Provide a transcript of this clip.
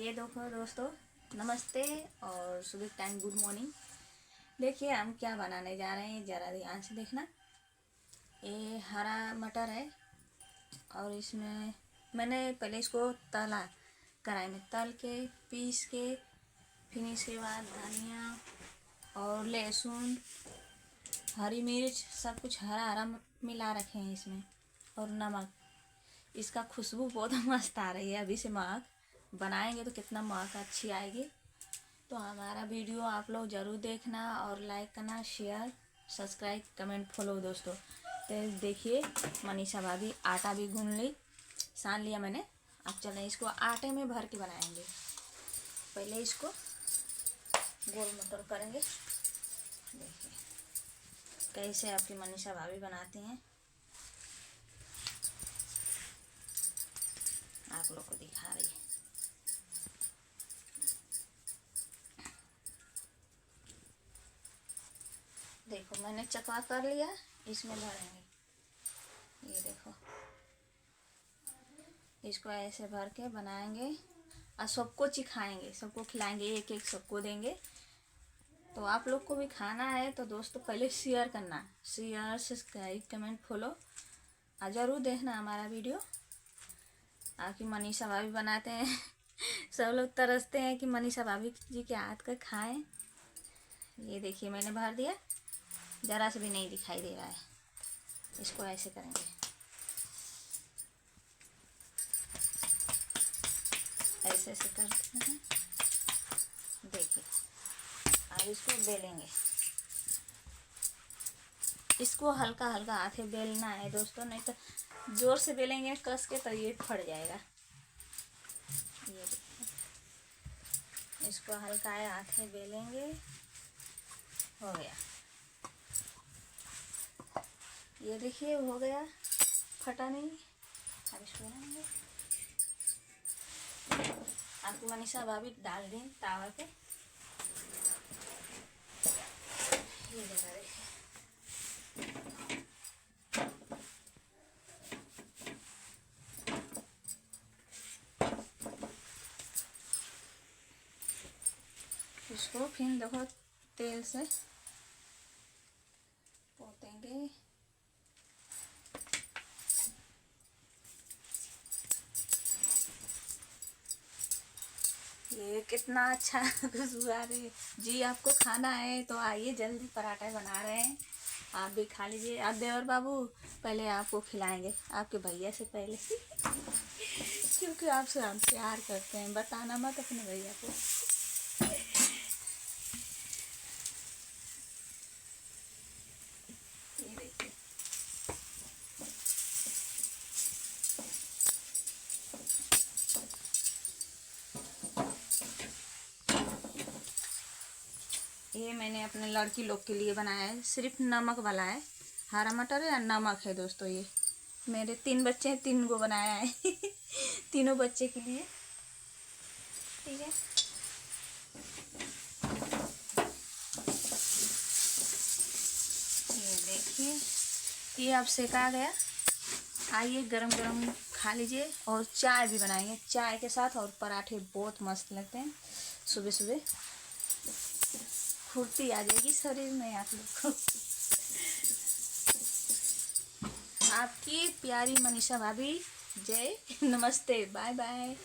ये देखो दोस्तों, नमस्ते और सुबह टाइम गुड मॉर्निंग। देखिए हम क्या बनाने जा रहे हैं, ज़रा ध्यान से देखना। ये हरा मटर है और इसमें मैंने पहले इसको तला, कढ़ाई में तल के पीस के, फिर इसके बाद धनिया और लहसुन, हरी मिर्च, सब कुछ हरा हरा मिला रखे हैं इसमें, और नमक। इसका खुशबू बहुत मस्त आ रही है। अभी से महक बनाएंगे तो कितना महक अच्छी आएगी। तो हमारा वीडियो आप लोग ज़रूर देखना और लाइक करना, शेयर, सब्सक्राइब, कमेंट, फॉलो दोस्तों। तो देखिए मनीषा भाभी आटा भी गूंद ली, सान लिया मैंने। अब चलें इसको आटे में भर के बनाएंगे। पहले इसको गोल मटर करेंगे। देखिए कैसे आपकी मनीषा भाभी बनाती हैं, आप लोग को दिखा रही है। देखो मैंने चकवा कर लिया, इसमें भरेंगे। ये देखो इसको ऐसे भर के बनाएंगे और सबको चिखाएंगे, सबको खिलाएंगे, एक एक सबको देंगे। तो आप लोग को भी खाना है तो दोस्तों पहले शेयर करना, शेयर, सब्सक्राइब, कमेंट, फॉलो और ज़रूर देखना हमारा वीडियो। आपकी मनीषा भाभी बनाते हैं सब लोग तरसते हैं कि मनीषा भाभी जी के हाथ का खाएं। ये देखिए मैंने भर दिया, ज़रा से भी नहीं दिखाई दे रहा है। इसको ऐसे करेंगे, ऐसे ऐसे करते हैं। देखिए अब इसको बेलेंगे। इसको हल्का हल्का हाथ से बेलना है दोस्तों, नहीं तो जोर से बेलेंगे कस के तो ये फट जाएगा। ये देखिए इसको हल्का हाथ से बेलेंगे। हो गया, ये देखिए हो गया, फटा नहीं। अब इसको बनाएंगे। आपको मनीषा भाभी डाल दें तावा पे। ये जगह देखिए इसको फिर देखो तेल से पोतेंगे। ये कितना अच्छा खुशबू आ रही है जी। आपको खाना है तो आइए, जल्दी पराठा बना रहे हैं, आप भी खा लीजिए। आप देवर बाबू पहले आपको खिलाएंगे, आपके भैया से पहले क्योंकि आपसे हम प्यार करते हैं, बताना मत अपने भैया को। ये देखिए ये मैंने अपने लड़की लोग के लिए बनाया है, सिर्फ नमक वाला है। हरा मटर है और नमक है दोस्तों। ये मेरे 3 बच्चे हैं, 3 को बनाया है तीनों बच्चे के लिए। ठीक है, ये देखिए ये अब सेका गया। आइए गरम गरम खा लीजिए, और चाय भी बनाएंगे चाय के साथ, और पराठे बहुत मस्त लगते हैं। सुबह सुबह फुर्ती आ जाएगी शरीर में आप लोग को। आपकी प्यारी मनीषा भाभी, जय, नमस्ते, बाय बाय।